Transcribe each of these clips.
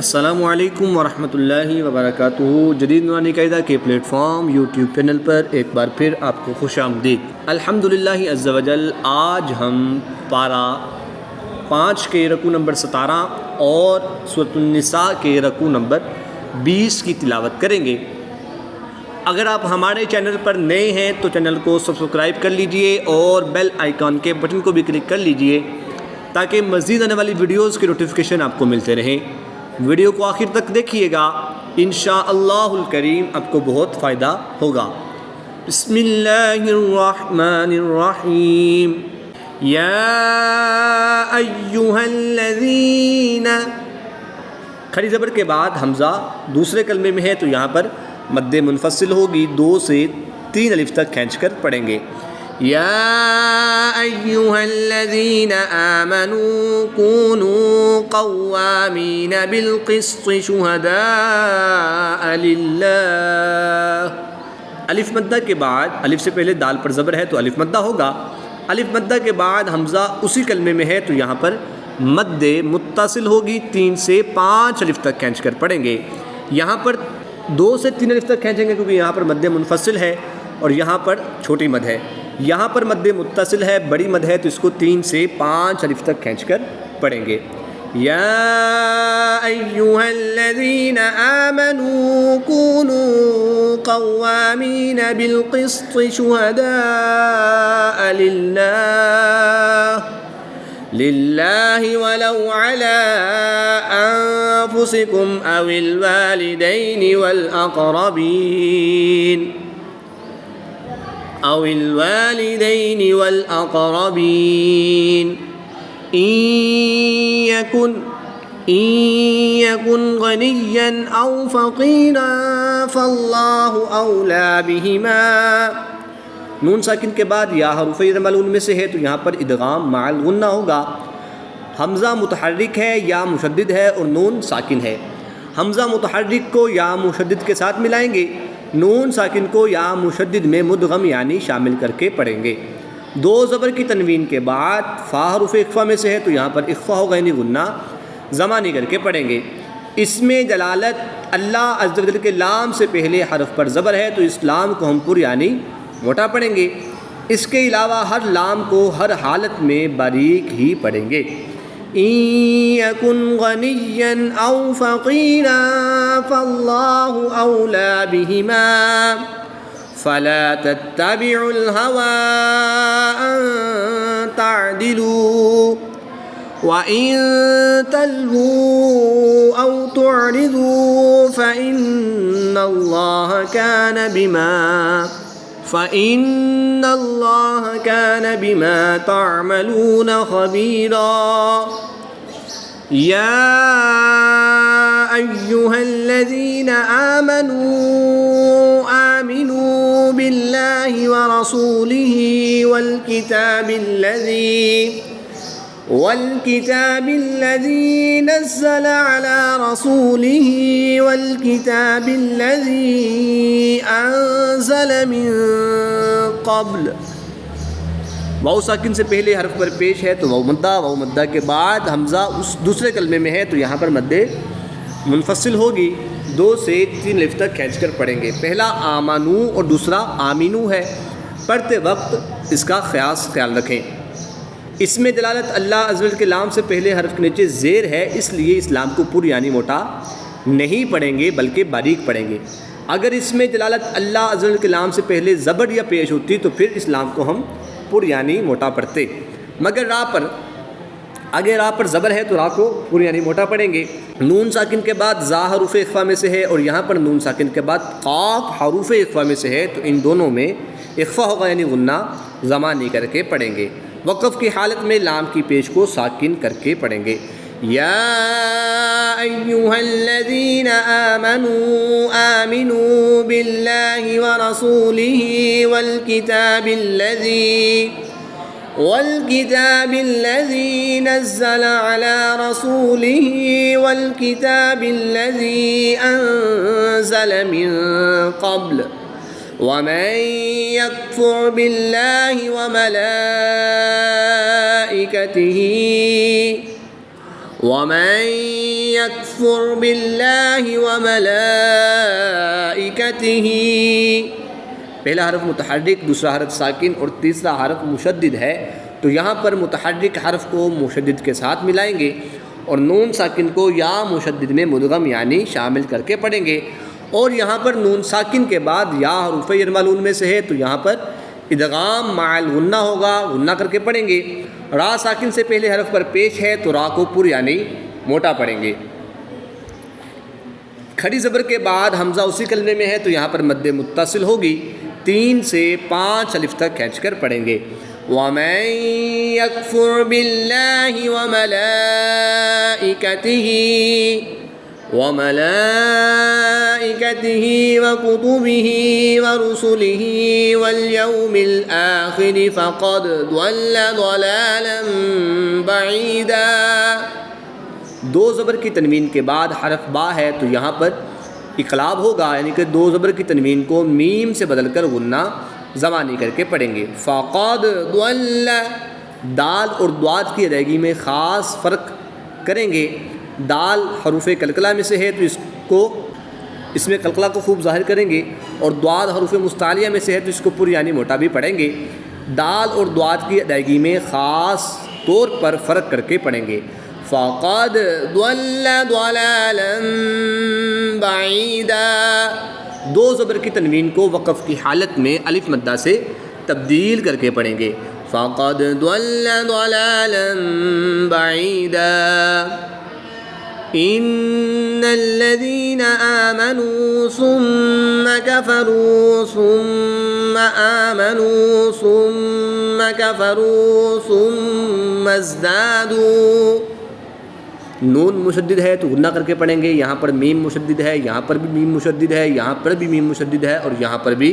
السلام علیکم ورحمۃ اللہ وبرکاتہ۔ جدید نورانی قاعدہ کے پلیٹ فارم یوٹیوب چینل پر ایک بار پھر آپ کو خوش آمدید۔ الحمدللہ عز و جل، آج ہم پارہ 5 کے رکوع نمبر 17 اور سورۃ النساء کے رکوع نمبر 20 کی تلاوت کریں گے۔ اگر آپ ہمارے چینل پر نئے ہیں تو چینل کو سبسکرائب کر لیجئے اور بیل آئیکن کے بٹن کو بھی کلک کر لیجئے تاکہ مزید آنے والی ویڈیوز کی نوٹیفیکیشن آپ کو ملتے رہیں۔ ویڈیو کو آخر تک دیکھیے گا، انشاءاللہ الکریم آپ کو بہت فائدہ ہوگا۔ بسم اللہ الرحمن الرحیم۔ یا ایہا الذین، کھڑی زبر کے بعد حمزہ دوسرے کلمے میں ہے تو یہاں پر مد منفصل ہوگی، 2 سے 3 الف تک کھینچ کر پڑھیں گے۔ یا ایہا الذین آمنوا کونوا قوامین بالقسط شہداء للہ۔ الف مدہ کے بعد، الف سے پہلے دال پر زبر ہے تو الف مدہ ہوگا۔ الف مدہ کے بعد حمزہ اسی کلمے میں ہے تو یہاں پر مد متصل ہوگی، 3 سے 5 الف تک کھینچ کر پڑھیں گے۔ یہاں پر 2 سے 3 الف تک کھینچیں گے کیونکہ یہاں پر مد منفصل ہے اور یہاں پر چھوٹی مد ہے۔ یہاں پر مد متصل ہے، بڑی مد ہے تو اس کو 3 سے 5 الف تک کھینچ کر پڑھیں گے۔ یا ایہا الذین آمنوا کونوا قوامین بالقسط شہداء للہ ولو علی انفسکم او الوالدین والأقربین إن يكن غنيا أو فقيرا فالله أولى بهما۔ نون ساکن کے بعد یا حروف ملعون میں سے ہے تو یہاں پر ادغام مع الغنہ ہوگا۔ حمزہ متحرک ہے، یا مشدد ہے اور نون ساکن ہے۔ حمزہ متحرک کو یا مشدد کے ساتھ ملائیں گے، نون ساکن کو یا مشدد میں مدغم یعنی شامل کر کے پڑھیں گے۔ 2 زبر کی تنوین کے بعد فا حروف اخفا میں سے ہے تو یہاں پر اخفا ہوگا یعنی غنہ زمانی کر کے پڑھیں گے۔ اس میں جلالت اللہ عز و جل کے لام سے پہلے حرف پر زبر ہے تو اس لام کو ہم پر یعنی موٹا پڑھیں گے۔ اس کے علاوہ ہر لام کو ہر حالت میں باریک ہی پڑھیں گے۔ إن يكن غنيا أو فقيرا فالله أولى بهما فلا تتبعوا الهوى أن تعدلوا وإن تلووا أو تعرضوا فإن الله كان بما تعملون خبيرا۔ يا أيها الذين آمنوا بالله ورسوله والكتاب الذي نزل على رسوله والكتاب الذي أنزل من قبل۔ واو ساکن سے پہلے حرف پر پیش ہے تو واو مدہ کے بعد حمزہ اس دوسرے کلمے میں ہے تو یہاں پر مد منفصل ہوگی، 2 سے 3 الف تک کھینچ کر پڑھیں گے۔ پہلا آمنو اور دوسرا آمینو ہے، پڑھتے وقت اس کا خیال رکھیں۔ اس میں جلالت اللہ عز و جل کے لام سے پہلے حرف کے نیچے زیر ہے، اس لیے اس لام کو پر یعنی موٹا نہیں پڑھیں گے بلکہ باریک پڑھیں گے۔ اگر اس میں جلالت اللہ عز و جل کے لام سے پہلے زبر یا پیش ہوتی تو پھر اس لام کو ہم پر یعنی موٹا پڑھتے، مگر اگر را پر زبر ہے تو را کو پر یعنی موٹا پڑھیں گے۔ نون ساکن کے بعد زا حروف اخفا میں سے ہے اور یہاں پر نون ساکن کے بعد قاف حروف اخفا میں سے ہے تو ان دونوں میں اخفا ہوگا یعنی غنہ زمانی کر کے پڑھیں گے۔ وقف کی حالت میں لام کی پیش کو ساکن کر کے پڑھیں گے۔ یا ایہا الذین آمنوا باللہ ورسولہ والکتاب الذی نزل علی رسولہ والکتاب الذی انزل من قبل ومن يكفر بالله وَمَن يَكْفُرْ بِاللَّهِ وَمَلَائِكَتِهِ، پہلا حرف متحرک، دوسرا حرف ساکن اور تیسرا حرف مشدد ہے، تو یہاں پر متحرک حرف کو مشدد کے ساتھ ملائیں گے اور نون ساکن کو یا مشدد میں مدغم یعنی شامل کر کے پڑھیں گے۔ اور یہاں پر نون ساکن کے بعد یا حروف یرملون میں سے ہے تو یہاں پر ادغام مع الغنہ ہوگا، غنہ کر کے پڑھیں گے۔ را ساکن سے پہلے حرف پر پیش ہے تو را کو پر یعنی موٹا پڑھیں گے۔ کھڑی زبر کے بعد حمزہ اسی کلمے میں ہے تو یہاں پر مد متصل ہوگی، 3 سے 5 الف تک کھینچ کر پڑھیں گے۔ وَمَن يَكْفُرْ بِاللَّهِ وَمَلَائِكَتِهِ وَكُتُبِهِ وَرُسُلِهِ وَالْيَوْمِ الْآخِرِ فَقَدْ ضَلَّ ضَلَالًا بَعِيدًا۔ دو زبر کی تنوین کے بعد حرف با ہے تو یہاں پر اقلاب ہوگا، یعنی کہ دو زبر کی تنوین کو میم سے بدل کر غنہ زمانی کر کے پڑھیں گے۔ فَقَدْ ضَلَّ، دال اور دواد کی ادائیگی میں خاص فرق کریں گے۔ دال حروف کلکلہ میں سے ہے تو اس میں کلکلہ کو خوب ظاہر کریں گے، اور دواد حروف مستعلیہ میں سے ہے تو اس کو پر یعنی موٹا بھی پڑھیں گے۔ دال اور دواد کی ادائیگی میں خاص طور پر فرق کر کے پڑھیں گے۔ فَقَدْ ضَلَّ ضَلَالًا بَعِيدًا، دو زبر کی تنوین کو وقف کی حالت میں الف مدہ سے تبدیل کر کے پڑھیں گے۔ فَقَدْ ضَلَّ ضَلَالًا بَعِيدًا۔ إِنَّ الَّذِينَ آمَنُوا ثُمَّ كَفَرُوا ثُمَّ آمَنُوا ثُمَّ كَفَرُوا ثُمَّ ازْدَادُوا، نون مشدد ہے تو غنہ کر کے پڑھیں گے، یہاں پر میم مشدد ہے، یہاں پر بھی میم مشدد ہے، یہاں پر بھی میم مشدد ہے اور یہاں پر بھی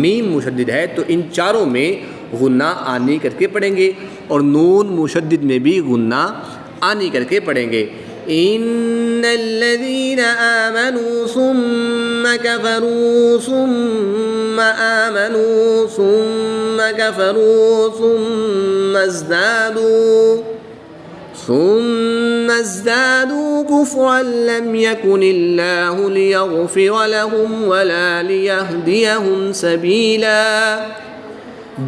میم مشدد ہے، تو ان چاروں میں غنہ آنی کر کے پڑھیں گے اور نون مشدد میں بھی غنہ آنی کر کے پڑھیں گے۔ إِنَّ الَّذِينَ آمَنُوا ثُمَّ كَفَرُوا ثُمَّ آمَنُوا ثُمَّ كَفَرُوا ثُمَّ ازْدَادُوا كُفْرًا لَمْ يَكُنِ اللَّهُ لِيَغْفِرَ لَهُمْ وَلَا لِيَهْدِيَهُمْ سَبِيلًا،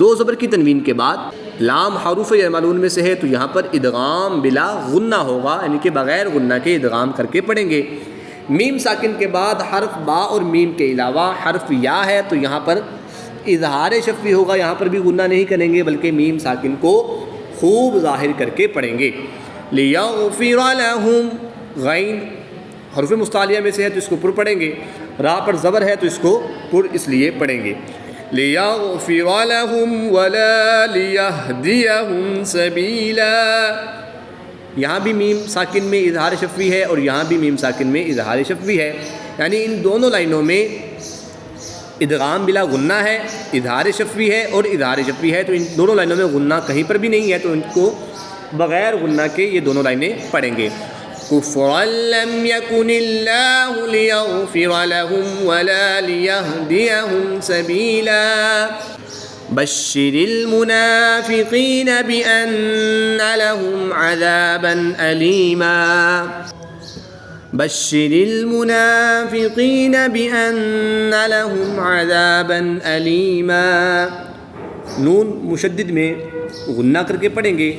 دو زبر کی تنوین کے بعد لام حروف یرملون میں سے ہے تو یہاں پر ادغام بلا غنہ ہوگا، یعنی کہ بغیر غنہ کے ادغام کر کے پڑھیں گے۔ میم ساکن کے بعد حرف با اور میم کے علاوہ حرف یا ہے تو یہاں پر اظہار شفوی ہوگا، یہاں پر بھی غنہ نہیں کریں گے بلکہ میم ساکن کو خوب ظاہر کر کے پڑھیں گے۔ لِيَغْفِرَ لَهُمْ، غین حروف مستعلیہ میں سے ہے تو اس کو پر پڑھیں گے، را پر زبر ہے تو اس کو پر اس لیے پڑھیں گے۔ لِيَغْفِرَ لَهُمْ وَلَا لِيَهْدِيَهُمْ سَبِيلًا، یہاں بھی میم ساکن میں اظہار شفوی ہے اور یہاں بھی میم ساکن میں اظہار شفوی ہے، یعنی ان دونوں لائنوں میں ادغام بلا غنہ ہے، اظہار شفوی ہے اور اظہار شفوی ہے، تو ان دونوں لائنوں میں غنہ کہیں پر بھی نہیں ہے، تو ان کو بغیر غنہ کے یہ دونوں لائنیں پڑھیں گے۔ كُفْرًا لَمْ يَكُنِ اللَّهُ لِيَغْفِرَ لَهُمْ وَلَا لِيَهْدِيَهُمْ سَبِيلًا، بَشِّرِ الْمُنَافِقِينَ بِأَنَّ لَهُمْ عَذَابًا أَلِيمًا، بَشِّرِ الْمُنَافِقِينَ بِأَنَّ لَهُمْ عَذَابًا أَلِيمًا، نون مشدد میں غنہ کر کے پڑھیں گے۔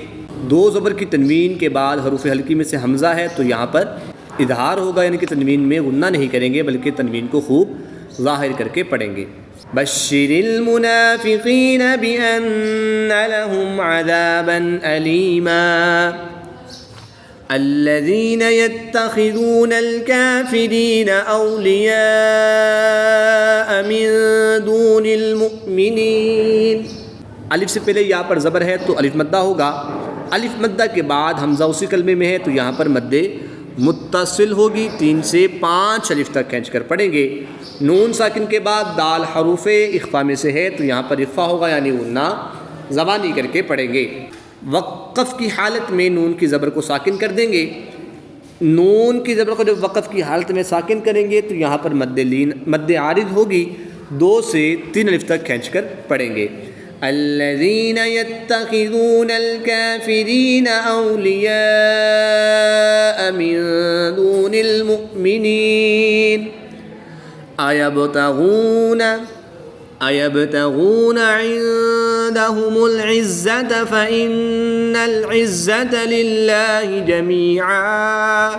دو زبر کی تنوین کے بعد حروف حلقی میں سے حمزہ ہے تو یہاں پر اظہار ہوگا، یعنی کہ تنوین میں غنہ نہیں کریں گے بلکہ تنوین کو خوب ظاہر کر کے پڑھیں گے۔ بشر المنافقین بأن لهم عذابا ألیما، الذین يتخذون الكافرین اولیاء من دون المؤمنین، الف سے پہلے یا پر زبر ہے تو الف مدہ ہوگا، الف مدہ کے بعد حمزہ اسی کلمے میں ہے تو یہاں پر مد متصل ہوگی، 3 سے 5 الف تک کھینچ کر پڑھیں گے۔ نون ساکن کے بعد دال حروف اخفا میں سے ہے تو یہاں پر اخفا ہوگا، یعنی غنہ زبانی کر کے پڑھیں گے۔ وقف کی حالت میں نون کی زبر کو ساکن کر دیں گے، نون کی زبر کو جب وقف کی حالت میں ساکن کریں گے تو یہاں پر مد عارض ہوگی، 2 سے 3 الف تک کھینچ کر پڑھیں گے۔ الذين يتخذون الكافرين أولياء من دون المؤمنين أيبتغون عندهم العزة فإن العزة لله جميعا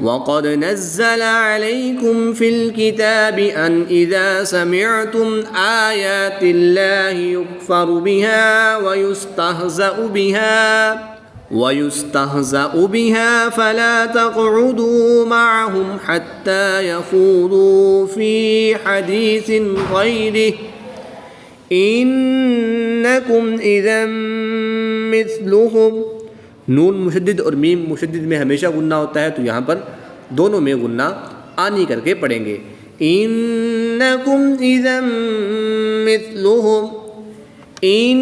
وقد نزل عليكم في الكتاب أن إذا سمعتم آيات الله يكفر بها ويستهزأ بها فلا تقعدوا معهم حتى يخوضوا في حديث غيره إنكم إذا مثلهم. نون مشدد اور میم مشدد میں ہمیشہ غنہ ہوتا ہے، تو یہاں پر دونوں میں غنہ آنی کر کے پڑھیں گے. انکم اذا مثلهم ان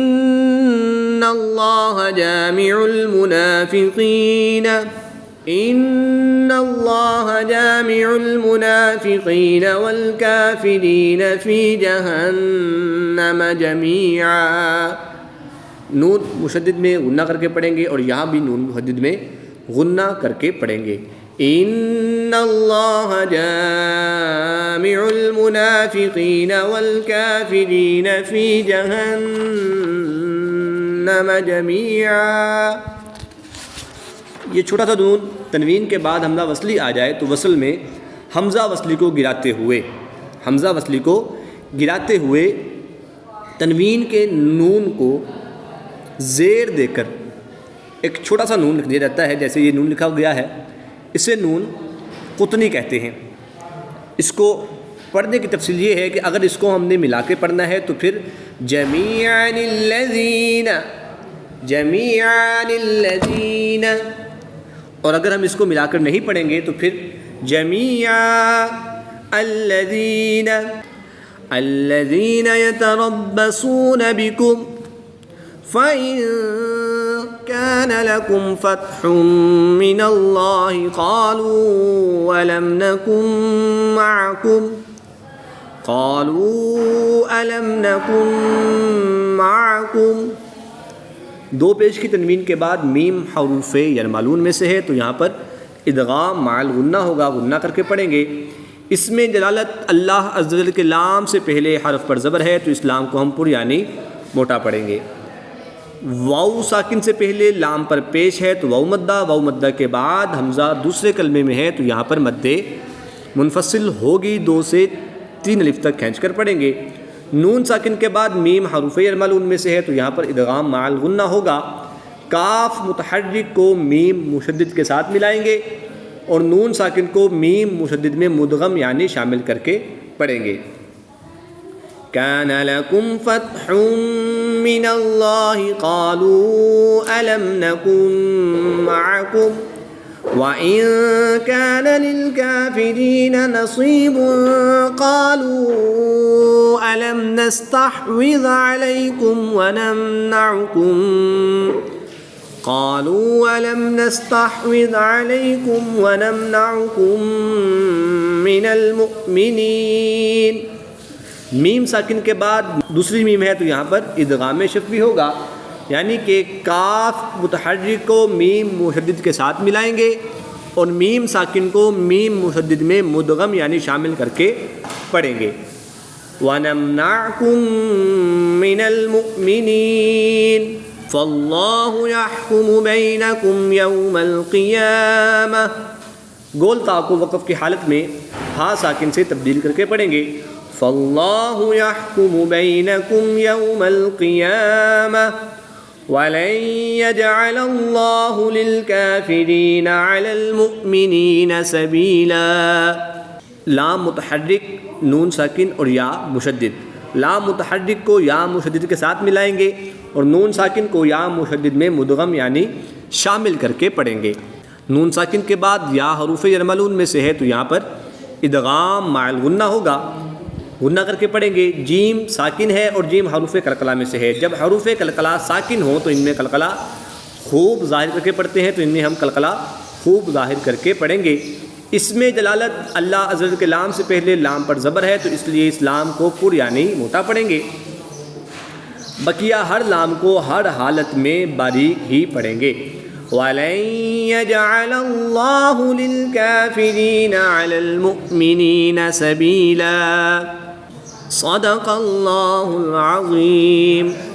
اللہ جامع المنافقین والکافرین فی جہنم جمیعا. نون مشدد میں غنہ کر کے پڑھیں گے اور یہاں بھی نون مشدد میں غنہ کر کے پڑھیں گے. ان اللہ جامع المنافقین والکافرین فی جہنم جمیعا. یہ چھوٹا سا نون تنوین کے بعد حمزہ وصلی آ جائے تو وصل میں حمزہ وصلی کو گراتے ہوئے تنوین کے نون کو زیر دے کر ایک چھوٹا سا نون لکھ دیا جاتا ہے. جیسے یہ نون لکھا گیا ہے اسے نون قطنی کہتے ہیں. اس کو پڑھنے کی تفصیل یہ ہے کہ اگر اس کو ہم نے ملا کے پڑھنا ہے تو پھر جمیعاً الذین، اور اگر ہم اس کو ملا کر نہیں پڑھیں گے تو پھر جمیعاً الذین یتربصون بکم فَإِن كَانَ لَكُمْ فَتْحٌ مِّنَ اللَّهِ قَالُوا أَلَمْ نَكُن مَّعَكُمْ. دو پیش کی تنوین کے بعد میم حروف یرملون میں سے ہے، تو یہاں پر ادغام مع الغنہ ہوگا، غنہ کر کے پڑھیں گے. اس میں جلالت اللہ عز و جل کے لام سے پہلے حرف پر زبر ہے، تو اس لام کو ہم پر یعنی موٹا پڑھیں گے. واو ساکن سے پہلے لام پر پیش ہے تو واو مدہ کے بعد حمزہ دوسرے کلمے میں ہے، تو یہاں پر مد منفصل ہوگی، 2 سے 3 الف تک کھینچ کر پڑھیں گے. نون ساکن کے بعد میم حروف یرملون میں سے ہے، تو یہاں پر ادغام مع الغنہ ہوگا. کاف متحرک کو میم مشدد کے ساتھ ملائیں گے اور نون ساکن کو میم مشدد میں مدغم یعنی شامل کر کے پڑھیں گے. كان لكم فتح من الله قالوا ألم نكن معكم وإن كان للكافرين نصيب قالوا ألم نستحوذ عليكم ونمنعكم من المؤمنين. میم ساکن کے بعد دوسری میم ہے، تو یہاں پر ادغام شفوی ہوگا، یعنی کہ کاف متحرک کو میم مشدد کے ساتھ ملائیں گے اور میم ساکن کو میم مشدد میں مدغم یعنی شامل کر کے پڑھیں گے. وَنَمْنَعْكُم مِّنَ الْمُؤْمِنِينَ فَاللَّهُ يَحْكُمُ بَيْنَكُمْ يَوْمَ الْقِيَامَةِ. گول تا کو وقف کی حالت میں ہا ساکن سے تبدیل کر کے پڑھیں گے. فَاللَّهُ يَحْكُمُ بَيْنَكُمْ يَوْمَ الْقِيَامَةِ وَلَن يَجْعَلَ اللَّهُ لِلْكَافِرِينَ عَلَى الْمُؤْمِنِينَ سَبِيلًا. لام متحرک، نون ساکن اور یا مشدد. لام متحرک کو یا مشدد کے ساتھ ملائیں گے اور نون ساکن کو یا مشدد میں مدغم یعنی شامل کر کے پڑھیں گے. نون ساکن کے بعد یا حروف یرملون میں سے ہے، تو یہاں پر ادغام مع الغنہ ہوگا، غنہ کر کے پڑھیں گے. جیم ساکن ہے اور جیم حروف قلقلہ میں سے ہے. جب حروف قلقلہ ساکن ہوں تو ان میں قلقلہ خوب ظاہر کر کے پڑھتے ہیں، تو ان میں ہم قلقلہ خوب ظاہر کر کے پڑھیں گے. اس میں جلالت اللہ عز و جل کے لام سے پہلے لام پر زبر ہے، تو اس لیے اس لام کو پر یعنی موٹا پڑھیں گے. بقیہ ہر لام کو ہر حالت میں باریک ہی پڑھیں گے. وَلَن يَجْعَلَ اللَّهُ لِلْكَافِرِينَ عَلَى الْمُؤْمِنِينَ سَبِيلًا. صدق اللہ العظیم.